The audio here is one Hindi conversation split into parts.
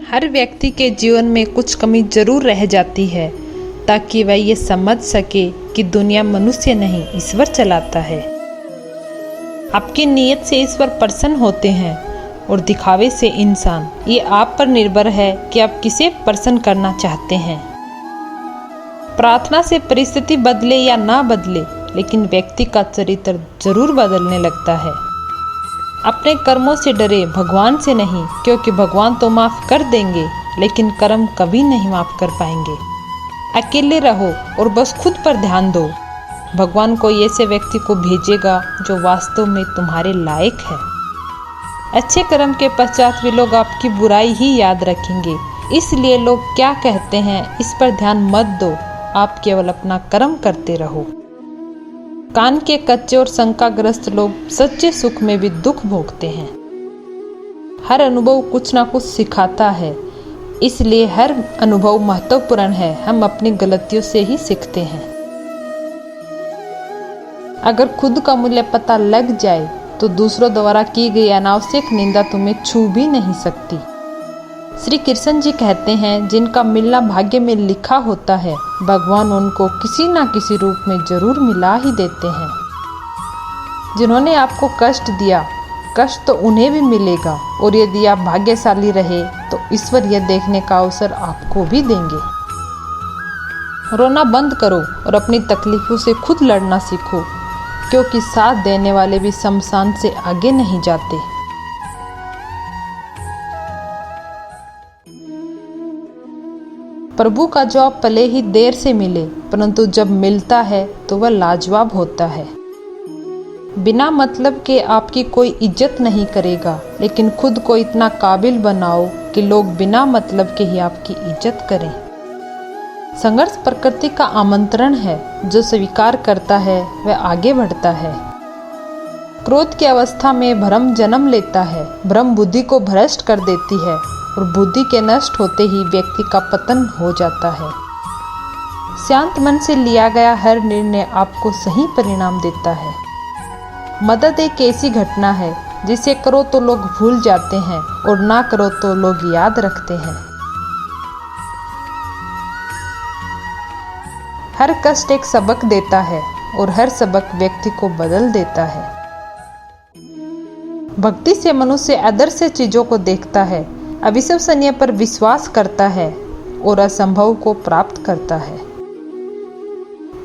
हर व्यक्ति के जीवन में कुछ कमी जरूर रह जाती है ताकि वह ये समझ सके कि दुनिया मनुष्य नहीं ईश्वर चलाता है। आपकी नीयत से ईश्वर प्रसन्न होते हैं और दिखावे से इंसान। ये आप पर निर्भर है कि आप किसे प्रसन्न करना चाहते हैं। प्रार्थना से परिस्थिति बदले या ना बदले, लेकिन व्यक्ति का चरित्र जरूर बदलने लगता है। अपने कर्मों से डरे, भगवान से नहीं, क्योंकि भगवान तो माफ कर देंगे लेकिन कर्म कभी नहीं माफ कर पाएंगे। अकेले रहो और बस खुद पर ध्यान दो। भगवान कोई ऐसे व्यक्ति को भेजेगा जो वास्तव में तुम्हारे लायक है। अच्छे कर्म के पश्चात भी लोग आपकी बुराई ही याद रखेंगे, इसलिए लोग क्या कहते हैं इस पर ध्यान मत दो। आप केवल अपना कर्म करते रहो। कान के कच्चे और शंकाग्रस्त लोग सच्चे सुख में भी दुख भोगते हैं। हर अनुभव कुछ ना कुछ सिखाता है, इसलिए हर अनुभव महत्वपूर्ण है। हम अपनी गलतियों से ही सीखते हैं। अगर खुद का मूल्य पता लग जाए तो दूसरों द्वारा की गई अनावश्यक निंदा तुम्हें छू भी नहीं सकती। श्री कृष्ण जी कहते हैं, जिनका मिलना भाग्य में लिखा होता है, भगवान उनको किसी न किसी रूप में जरूर मिला ही देते हैं। जिन्होंने आपको कष्ट दिया, कष्ट तो उन्हें भी मिलेगा, और यदि आप भाग्यशाली रहे तो ईश्वर यह देखने का अवसर आपको भी देंगे। रोना बंद करो और अपनी तकलीफों से खुद लड़ना सीखो, क्योंकि साथ देने वाले भी शमशान से आगे नहीं जाते। प्रभु का जवाब भले ही देर से मिले, परंतु जब मिलता है तो वह लाजवाब होता है। बिना मतलब के आपकी कोई इज्जत नहीं करेगा, लेकिन खुद को इतना काबिल बनाओ कि लोग बिना मतलब के ही आपकी इज्जत करें। संघर्ष प्रकृति का आमंत्रण है। जो स्वीकार करता है वह आगे बढ़ता है। क्रोध की अवस्था में भ्रम जन्म लेता है। भ्रम बुद्धि को भ्रष्ट कर देती है और बुद्धि के नष्ट होते ही व्यक्ति का पतन हो जाता है। शांत मन से लिया गया हर निर्णय आपको सही परिणाम देता है। मदद एक ऐसी घटना है जिसे करो तो लोग भूल जाते हैं और ना करो तो लोग याद रखते हैं। हर कष्ट एक सबक देता है और हर सबक व्यक्ति को बदल देता है। भक्ति से मनुष्य आदर्श से चीजों को देखता है, अविश्वसनीय पर विश्वास करता है और असंभव को प्राप्त करता है।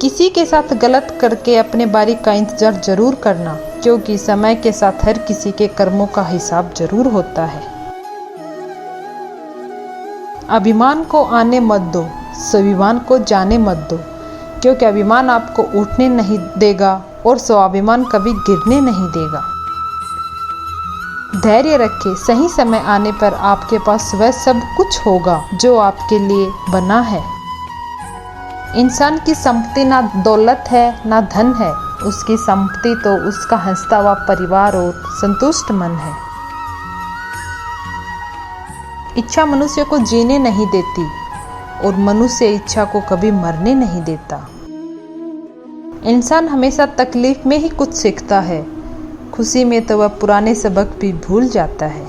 किसी के साथ गलत करके अपने बारी का इंतजार जरूर करना, क्योंकि समय के साथ हर किसी के कर्मों का हिसाब जरूर होता है। अभिमान को आने मत दो, स्वाभिमान को जाने मत दो, क्योंकि अभिमान आपको उठने नहीं देगा और स्वाभिमान कभी गिरने नहीं देगा। धैर्य रखें, सही समय आने पर आपके पास वह सब कुछ होगा जो आपके लिए बना है। इंसान की संपत्ति ना दौलत है ना धन है, उसकी संपत्ति तो उसका हंसता हुआ परिवार और संतुष्ट मन है। इच्छा मनुष्य को जीने नहीं देती और मनुष्य इच्छा को कभी मरने नहीं देता। इंसान हमेशा तकलीफ में ही कुछ सीखता है, खुशी में तो वह पुराने सबक भी भूल जाता है।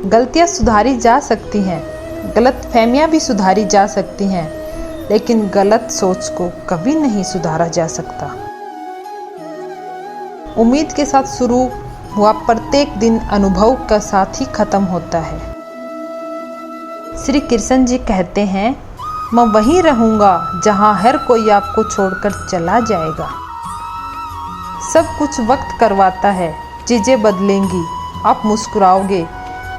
गलतियां सुधारी जा सकती हैं, गलतफहमियां भी सुधारी जा सकती हैं, लेकिन गलत सोच को कभी नहीं सुधारा जा सकता। उम्मीद के साथ शुरू हुआ प्रत्येक दिन अनुभव के साथ ही खत्म होता है। श्री कृष्ण जी कहते हैं, मैं वहीं रहूंगा जहां हर कोई आपको छोड़कर चला जाएगा। सब कुछ वक्त करवाता है, चीजें बदलेंगी, आप मुस्कुराओगे,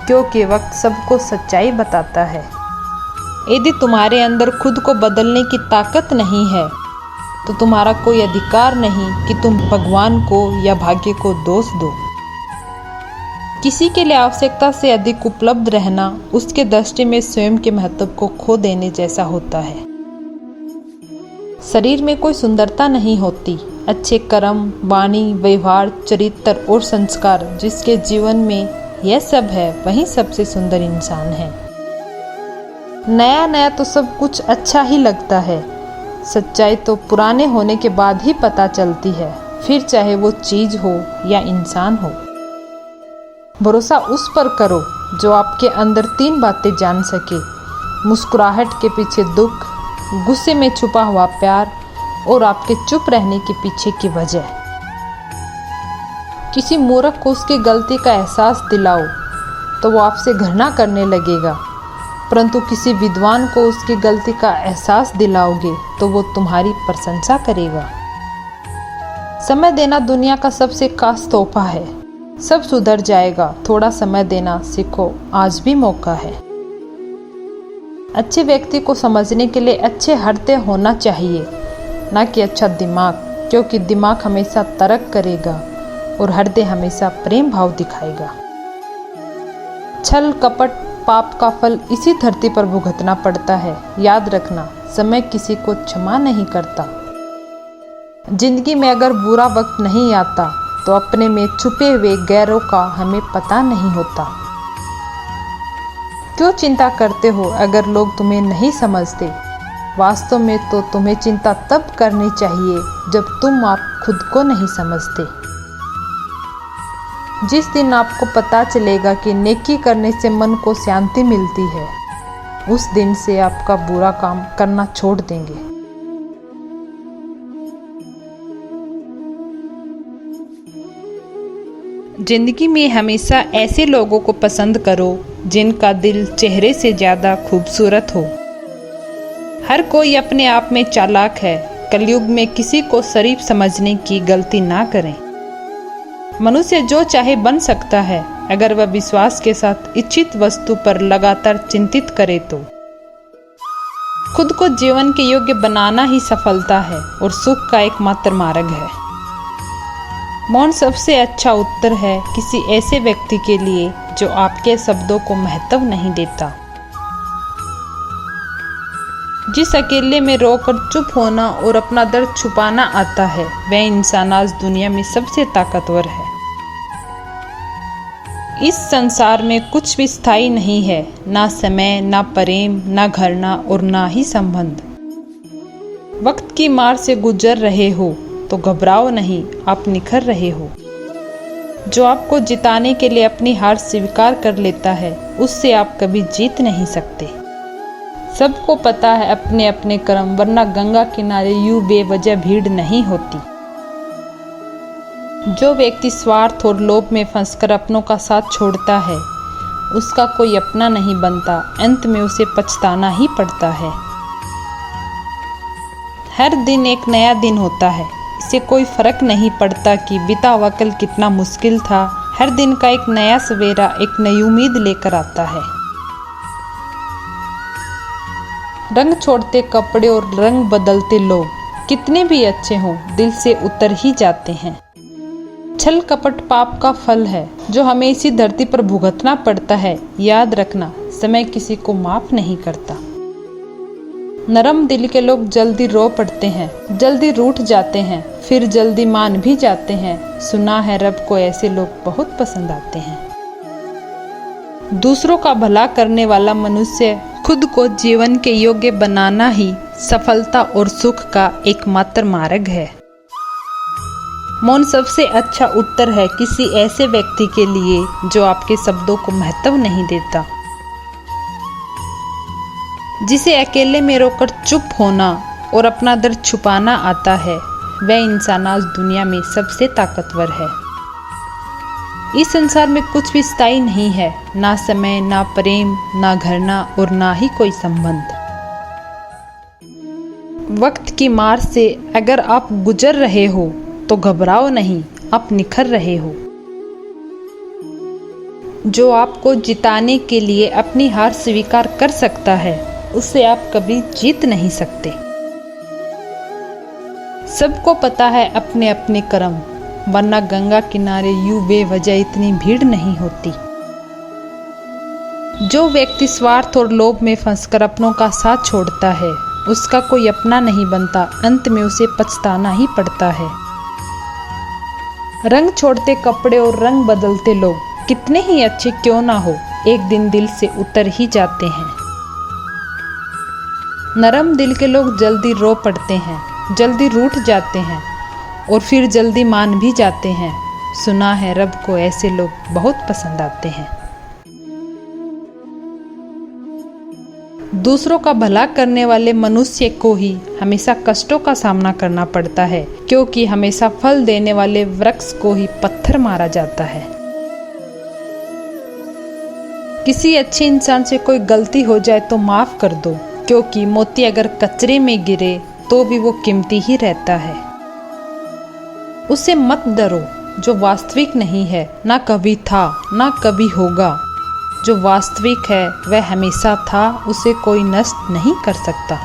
क्योंकि वक्त सबको सच्चाई बताता है। यदि तुम्हारे अंदर खुद को बदलने की ताकत नहीं है तो तुम्हारा कोई अधिकार नहीं कि तुम भगवान को या भाग्य को दोष दो। किसी के लिए आवश्यकता से अधिक उपलब्ध रहना उसके दृष्टि में स्वयं के महत्व को खो देने जैसा होता है। शरीर में कोई सुंदरता नहीं होती, अच्छे कर्म, वाणी, व्यवहार, चरित्र और संस्कार जिसके जीवन में यह सब है, वही सबसे सुंदर इंसान है। नया नया तो सब कुछ अच्छा ही लगता है, सच्चाई तो पुराने होने के बाद ही पता चलती है, फिर चाहे वो चीज हो या इंसान हो। भरोसा उस पर करो जो आपके अंदर 3 बातें जान सके: मुस्कुराहट के पीछे दुख, गुस्से में छुपा हुआ प्यार और आपके चुप रहने के पीछे की वजह। किसी मूर्ख को उसकी गलती का एहसास दिलाओ तो वो आपसे घृणा करने लगेगा, परंतु किसी विद्वान को उसकी गलती का एहसास दिलाओगे तो वो तुम्हारी प्रशंसा करेगा। समय देना दुनिया का सबसे खास तोहफा है। सब सुधर जाएगा, थोड़ा समय देना सीखो, आज भी मौका है। अच्छे व्यक्ति को समझने के लिए अच्छे हृदय होना चाहिए, ना कि अच्छा दिमाग, क्योंकि दिमाग हमेशा तर्क करेगा और हृदय हमेशा प्रेम भाव दिखाएगा। छल कपट पाप का फल इसी धरती पर भुगतना पड़ता है। याद रखना, समय किसी को क्षमा नहीं करता। जिंदगी में अगर बुरा वक्त नहीं आता तो अपने में छुपे हुए गैरों का हमें पता नहीं होता। क्यों चिंता करते हो अगर लोग तुम्हें नहीं समझते? वास्तव में तो तुम्हें चिंता तब करनी चाहिए जब तुम आप खुद को नहीं समझते। जिस दिन आपको पता चलेगा कि नेकी करने से मन को शांति मिलती है, उस दिन से आपका बुरा काम करना छोड़ देंगे। जिंदगी में हमेशा ऐसे लोगों को पसंद करो जिनका दिल चेहरे से ज़्यादा खूबसूरत हो। हर कोई अपने आप में चालाक है। कलयुग में किसी को शरीफ समझने की गलती ना करें। मनुष्य जो चाहे बन सकता है अगर वह विश्वास के साथ इच्छित वस्तु पर लगातार चिंतित करे तो। खुद को जीवन के योग्य बनाना ही सफलता है और सुख का एकमात्र मार्ग है। मौन सबसे अच्छा उत्तर है किसी ऐसे व्यक्ति के लिए जो आपके शब्दों को महत्व नहीं देता। जिस अकेले में रोकर चुप होना और अपना दर्द छुपाना आता है, वह इंसान आज दुनिया में सबसे ताकतवर है। इस संसार में कुछ भी स्थायी नहीं है, ना समय, ना प्रेम, ना घरना और ना ही संबंध। वक्त की मार से गुजर रहे हो तो घबराओ नहीं, आप निखर रहे हो। जो आपको जिताने के लिए अपनी हार स्वीकार कर लेता है, उससे आप कभी जीत नहीं सकते। सबको पता है अपने अपने कर्म, वरना गंगा किनारे यूं बेवजह भीड़ नहीं होती। जो व्यक्ति स्वार्थ और लोभ में फंसकर अपनों का साथ छोड़ता है, उसका कोई अपना नहीं बनता, अंत में उसे पछताना ही पड़ता है। हर दिन एक नया दिन होता है, इसे कोई फर्क नहीं पड़ता कि बीता हुआ कल कितना मुश्किल था। हर दिन का एक नया सवेरा एक नई उम्मीद लेकर आता है। रंग छोड़ते कपड़े और रंग बदलते लोग कितने भी अच्छे हों, दिल से उतर ही जाते हैं। छल कपट पाप का फल है जो हमें इसी धरती पर भुगतना पड़ता है। याद रखना, समय किसी को माफ नहीं करता। नरम दिल के लोग जल्दी रो पड़ते हैं, जल्दी रूठ जाते हैं, फिर जल्दी मान भी जाते हैं। सुना है रब को ऐसे लोग बहुत पसंद आते हैं। दूसरों का भला करने वाला मनुष्य खुद को जीवन के योग्य बनाना ही सफलता और सुख का एकमात्र मार्ग है। मौन सबसे अच्छा उत्तर है किसी ऐसे व्यक्ति के लिए जो आपके शब्दों को महत्व नहीं देता। जिसे अकेले में रोकर चुप होना और अपना दर्द छुपाना आता है, वह इंसान आज दुनिया में सबसे ताकतवर है। इस संसार में कुछ भी स्थायी नहीं है, ना समय, ना प्रेम, ना घरना और ना ही कोई संबंध। वक्त की मार से अगर आप गुजर रहे हो तो घबराओ नहीं, आप निखर रहे हो। जो आपको जिताने के लिए अपनी हार स्वीकार कर सकता है, उससे आप कभी जीत नहीं सकते। सबको पता है अपने अपने कर्म, वरना गंगा किनारे यूं बेवजह इतनी भीड़ नहीं होती। जो व्यक्ति स्वार्थ और लोभ में फंसकर अपनों का साथ छोड़ता है, उसका कोई अपना नहीं बनता, अंत में उसे पछताना ही पड़ता है। रंग छोड़ते कपड़े और रंग बदलते लोग कितने ही अच्छे क्यों ना हो, एक दिन दिल से उतर ही जाते हैं। नरम दिल के लोग जल्दी रो पड़ते हैं, जल्दी रूठ जाते हैं और फिर जल्दी मान भी जाते हैं। सुना है रब को ऐसे लोग बहुत पसंद आते हैं। दूसरों का भला करने वाले मनुष्य को ही हमेशा कष्टों का सामना करना पड़ता है, क्योंकि हमेशा फल देने वाले वृक्ष को ही पत्थर मारा जाता है। किसी अच्छे इंसान से कोई गलती हो जाए तो माफ कर दो, क्योंकि मोती अगर कचरे में गिरे तो भी वो कीमती ही रहता है। उससे मत डरो जो वास्तविक नहीं है, ना कभी था ना कभी होगा। जो वास्तविक है वह हमेशा था, उसे कोई नष्ट नहीं कर सकता।